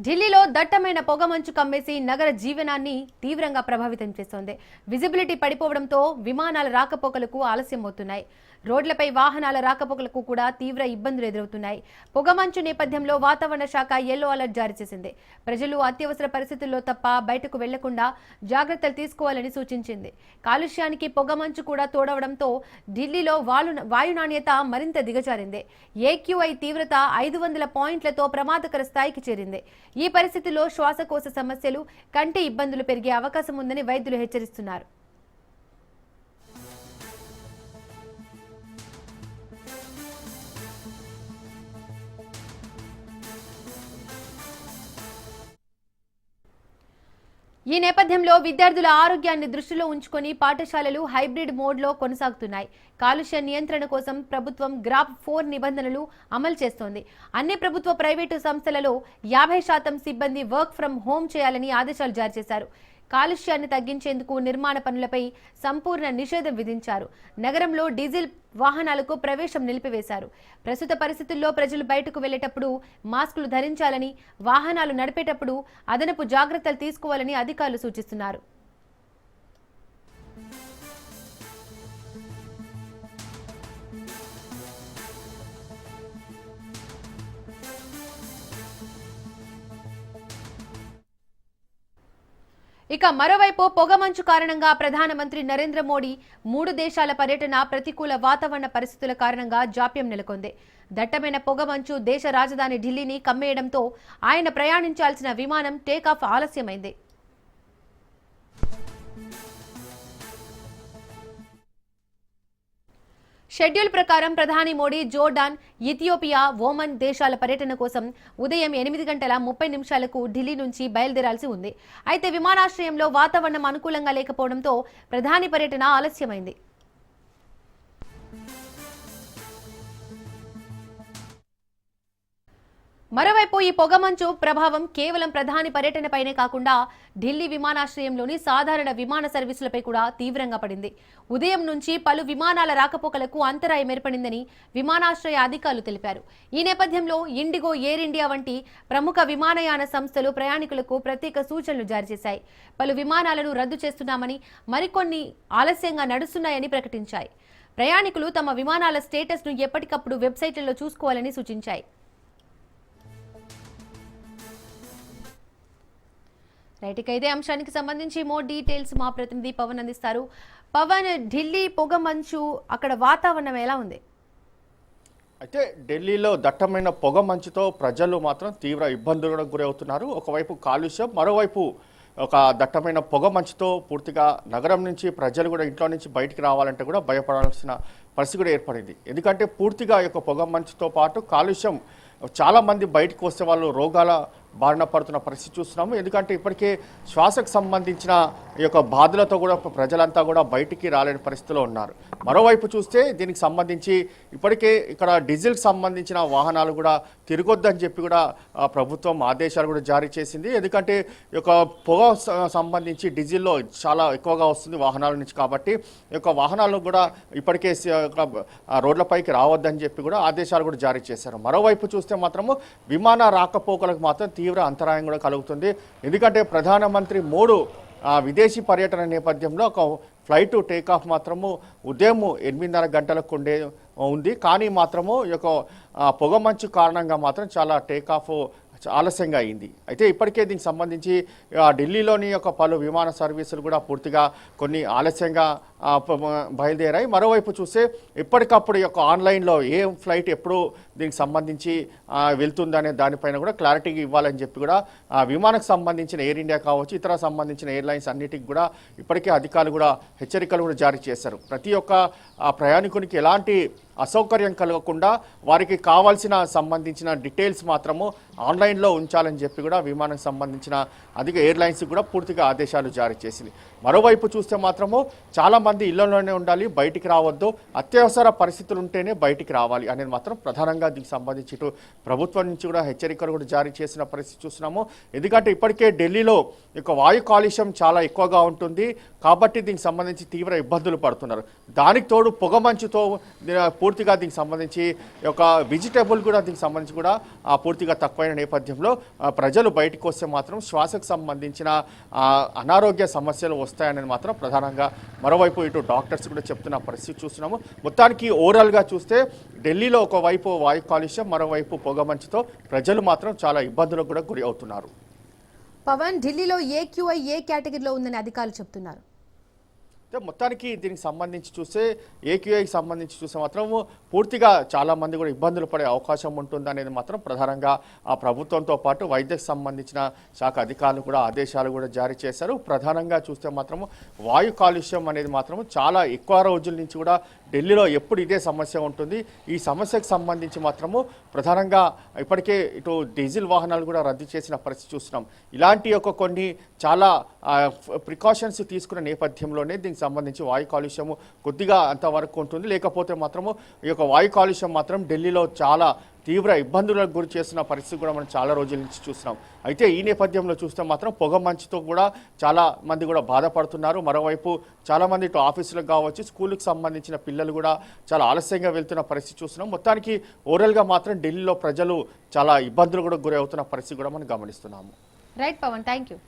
ఢిల్లీలో దట్టమైన పొగమంచు కమ్మేసి నగర జీవనాన్ని తీవ్రంగా ప్రభావితం చేస్తోంది. విజిబిలిటీ పడిపోవడంతో విమానాల రాకపోకలకు ఆలస్యం అవుతున్నాయి. రోడ్లపై వాహనాల రాకపోకలకు కూడా తీవ్ర ఇబ్బందులు ఎదురవుతున్నాయి. పొగమంచు నేపథ్యంలో వాతావరణ శాఖ యెల్లో అలర్ట్ జారీ చేసింది. ప్రజలు అత్యవసర పరిస్థితుల్లో తప్ప బయటకు వెళ్లకుండా జాగ్రత్తలు తీసుకోవాలని సూచించింది. కాలుష్యానికి పొగమంచు కూడా తోడవడంతో ఢిల్లీలో వాయు నాణ్యత మరింత దిగజారింది. ఏక్యూఐ తీవ్రత 500 పాయింట్లతో ప్రమాదకర స్థాయికి చేరింది. ఈ పరిస్థితిలో శ్వాసకోశ సమస్యలు, కంటి ఇబ్బందులు పెరిగే అవకాశం ఉందని వైద్యులు హెచ్చరిస్తున్నారు. ఈ నేపథ్యంలో విద్యార్థుల ఆరోగ్యాన్ని దృష్టిలో ఉంచుకొని పాఠశాలలు హైబ్రిడ్ మోడ్లో కొనసాగుతున్నాయి. కాలుష్య నియంత్రణ కోసం ప్రభుత్వం గ్రాఫ్ 4 నిబంధనలు అమలు చేస్తోంది. అన్ని ప్రభుత్వ ప్రైవేటు సంస్థలలో 50% సిబ్బంది వర్క్ ఫ్రం హోం చేయాలని ఆదేశాలు జారీ చేశారు. కాలుష్యాన్ని తగ్గించేందుకు నిర్మాణ పనులపై సంపూర్ణ నిషేధం విధించారు. నగరంలో డీజిల్ వాహనాలకు ప్రవేశం నిలిపివేశారు. ప్రస్తుత పరిస్థితుల్లో ప్రజలు బయటకు వెళ్లేటప్పుడు మాస్కులు ధరించాలని, వాహనాలు నడిపేటప్పుడు అదనపు జాగ్రత్తలు తీసుకోవాలని అధికారులు సూచిస్తున్నారు. ఇక మరోవైపు పొగమంచు కారణంగా ప్రధానమంత్రి నరేంద్ర మోడీ 3 దేశాల పర్యటన ప్రతికూల వాతావరణ పరిస్థితుల కారణంగా జాప్యం నెలకొంది. దట్టమైన పొగమంచు దేశ రాజధాని ఢిల్లీని కమ్మేయడంతో ఆయన ప్రయాణించాల్సిన విమానం టేకాఫ్ ఆలస్యమైంది. షెడ్యూల్ ప్రకారం ప్రధాని మోడీ జోర్డాన్, ఇథియోపియా, ఓమన్ దేశాల పర్యటన కోసం ఉదయం 8:30 ఢిల్లీ నుంచి బయలుదేరాల్సి ఉంది. అయితే విమానాశ్రయంలో వాతావరణం అనుకూలంగా లేకపోవడంతో ప్రధాని పర్యటన ఆలస్యమైంది. మరోవైపు ఈ పొగమంచు ప్రభావం కేవలం ప్రధాని పర్యటనపైనే కాకుండా ఢిల్లీ విమానాశ్రయంలోని సాధారణ విమాన సర్వీసులపై కూడా తీవ్రంగా పడింది. ఉదయం నుంచి పలు విమానాల రాకపోకలకు అంతరాయం ఏర్పడిందని విమానాశ్రయ అధికారులు తెలిపారు. ఈ నేపథ్యంలో ఇండిగో, ఎయిర్ ఇండియా వంటి ప్రముఖ విమానయాన సంస్థలు ప్రయాణికులకు ప్రత్యేక సూచనలు జారీ చేశాయి. పలు విమానాలను రద్దు చేస్తున్నామని, మరికొన్ని ఆలస్యంగా నడుస్తున్నాయని ప్రకటించాయి. ప్రయాణికులు తమ విమానాల స్టేటస్ను ఎప్పటికప్పుడు వెబ్సైట్లలో చూసుకోవాలని సూచించాయి. రైట్, ఇదే అంశానికి సంబంధించి మోర్ డీటెయిల్స్ మా ప్రతినిధి పవన్ అందిస్తారు. పవన్, ఢిల్లీ పొగమంచు అక్కడ వాతావరణం ఎలా ఉంది? అయితే ఢిల్లీలో దట్టమైన పొగ మంచుతో ప్రజలు మాత్రం తీవ్ర ఇబ్బందులకు గురవుతున్నారు. ఒకవైపు కాలుష్యం, మరోవైపు ఒక దట్టమైన పొగ మంచుతో పూర్తిగా నగరం నుంచి ప్రజలు కూడా ఇంట్లో నుంచి బయటికి రావాలంటే కూడా భయపడాల్సిన పరిస్థితి కూడా ఏర్పడింది. ఎందుకంటే పూర్తిగా ఈ యొక్క పొగ మంచుతో పాటు కాలుష్యం, చాలామంది బయటకు వస్తే వాళ్ళు రోగాల బారిన పడుతున్న పరిస్థితి చూస్తున్నాము. ఎందుకంటే ఇప్పటికే శ్వాసకు సంబంధించిన ఈ యొక్క బాధలతో కూడా ప్రజలంతా కూడా బయటికి రాలేని పరిస్థితిలో ఉన్నారు. మరోవైపు చూస్తే దీనికి సంబంధించి ఇప్పటికే ఇక్కడ డీజిల్కి సంబంధించిన వాహనాలు కూడా తిరగొద్దని చెప్పి కూడా ప్రభుత్వం ఆదేశాలు కూడా జారీ చేసింది. ఎందుకంటే ఈ యొక్క పొగ సంబంధించి డీజిల్లో చాలా ఎక్కువగా వస్తుంది వాహనాల నుంచి, కాబట్టి ఈ యొక్క వాహనాలు కూడా ఇప్పటికే రోడ్లపైకి రావద్దని చెప్పి కూడా ఆదేశాలు కూడా జారీ చేశారు. మరోవైపు చూస్తే మాత్రము విమాన రాకపోకలకు మాత్రం తీవ్ర అంతరాయం కూడా కలుగుతుంది. ఎందుకంటే ప్రధానమంత్రి మోడీ విదేశీ పర్యటన నేపథ్యంలో ఒక ఫ్లైట్ టేకాఫ్ మాత్రము ఉదయం 8:30 గంటలకు ఉంది. కానీ మాత్రము ఈ యొక్క పొగమంచు కారణంగా మాత్రం చాలా టేకాఫ్ ఆలస్యంగా అయింది. అయితే ఇప్పటికే దీనికి సంబంధించి ఢిల్లీలోని యొక్క పలు విమాన సర్వీసులు కూడా పూర్తిగా కొన్ని ఆలస్యంగా బయలుదేరాయి. మరోవైపు చూస్తే ఎప్పటికప్పుడు యొక్క ఆన్లైన్లో ఏ ఫ్లైట్ ఎప్పుడు దీనికి సంబంధించి వెళ్తుందనే దానిపైన కూడా క్లారిటీగా ఇవ్వాలని చెప్పి కూడా విమానకు సంబంధించిన ఎయిర్ ఇండియా కావచ్చు, ఇతర సంబంధించిన ఎయిర్లైన్స్ అన్నిటికి కూడా ఇప్పటికే అధికారులు కూడా హెచ్చరికలు కూడా జారీ చేశారు. ప్రతి ఒక్క ప్రయాణికునికి ఎలాంటి అసౌకర్యం కలగకుండా వారికి కావాల్సిన సంబంధించిన డీటెయిల్స్ మాత్రము ఆన్లైన్లో ఉంచాలని చెప్పి కూడా విమానానికి సంబంధించిన అధిక ఎయిర్లైన్స్ కూడా పూర్తిగా ఆదేశాలు జారీ చేసింది. మరోవైపు చూస్తే మాత్రము చాలామంది ఇళ్లలోనే ఉండాలి, బయటికి రావద్దు, అత్యవసర పరిస్థితులు ఉంటేనే బయటికి రావాలి అనేది మాత్రం ప్రధానంగా దీనికి సంబంధించి ఇటు ప్రభుత్వం నుంచి కూడా హెచ్చరికలు కూడా జారీ చేసిన పరిస్థితి చూస్తున్నాము. ఎందుకంటే ఇప్పటికే ఢిల్లీలో ఇక వాయు కాలుష్యం చాలా ఎక్కువగా ఉంటుంది కాబట్టి దీనికి సంబంధించి తీవ్ర ఇబ్బందులు పడుతున్నారు. దానికి తోడు పొగ మంచుతో పూర్తిగా దీనికి సంబంధించి ఒక వెజిటేబుల్ కూడా దీనికి సంబంధించి కూడా పూర్తిగా తక్కువైన నేపథ్యంలో ప్రజలు బయటకు వస్తే మాత్రం శ్వాసకు సంబంధించిన అనారోగ్య సమస్యలు వస్తాయనేది మాత్రం ప్రధానంగా మరోవైపు ఇటు డాక్టర్స్ కూడా చెప్తున్న పరిస్థితి చూస్తున్నాము. మొత్తానికి ఓవరాల్గా చూస్తే ఢిల్లీలో ఒకవైపు వాయు కాలుష్యం, మరోవైపు పొగ మంచుతో ప్రజలు మాత్రం చాలా ఇబ్బందులకు కూడా గురి అవుతున్నారు. పవన్, ఢిల్లీలో AQI ఏ కేటగిరీలో ఉందని అధికారులు చెప్తున్నారు. మొత్తానికి దీనికి సంబంధించి చూస్తే AQIకి సంబంధించి చూస్తే మాత్రం పూర్తిగా చాలా మంది కూడా ఇబ్బందులు పడే అవకాశం ఉంటుంది అనేది మాత్రం ప్రధానంగా ఆ ప్రభుత్వంతో పాటు వైద్యకు సంబంధించిన శాఖ అధికారులు కూడా ఆదేశాలు కూడా జారీ చేశారు. ప్రధానంగా చూస్తే మాత్రం వాయు కాలుష్యం అనేది మాత్రం చాలా ఎక్కువ రోజుల నుంచి కూడా ఢిల్లీలో ఎప్పుడు ఇదే సమస్య ఉంటుంది. ఈ సమస్యకు సంబంధించి మాత్రము ప్రధానంగా ఇప్పటికే ఇటు డీజిల్ వాహనాలు కూడా రద్దు చేసిన పరిస్థితి చూస్తున్నాం. ఇలాంటి కొన్ని చాలా ప్రికాషన్స్ తీసుకున్న నేపథ్యంలోనే దీనికి సంబంధించి వాయు కాలుష్యము కొద్దిగా అంతవరకు ఉంటుంది. లేకపోతే మాత్రము ఈ యొక్క వాయు కాలుష్యం మాత్రం ఢిల్లీలో చాలా తీవ్ర ఇబ్బందులకు గురి చేస్తున్న పరిస్థితి కూడా మనం చాలా రోజుల నుంచి చూస్తున్నాం. అయితే ఈ నేపథ్యంలో చూస్తే మాత్రం పొగ మంచుతో కూడా చాలా మంది కూడా బాధపడుతున్నారు. మరోవైపు చాలా మంది ఇటు ఆఫీసులకు కావచ్చు, స్కూల్కి సంబంధించిన పిల్లలు కూడా చాలా ఆలస్యంగా వెళ్తున్న పరిస్థితి చూస్తున్నాం. మొత్తానికి ఓవరాల్గా మాత్రం ఢిల్లీలో ప్రజలు చాలా ఇబ్బందులు కూడా గురి అవుతున్న పరిస్థితి కూడా మనం గమనిస్తున్నాము. Right Pawan, thank you.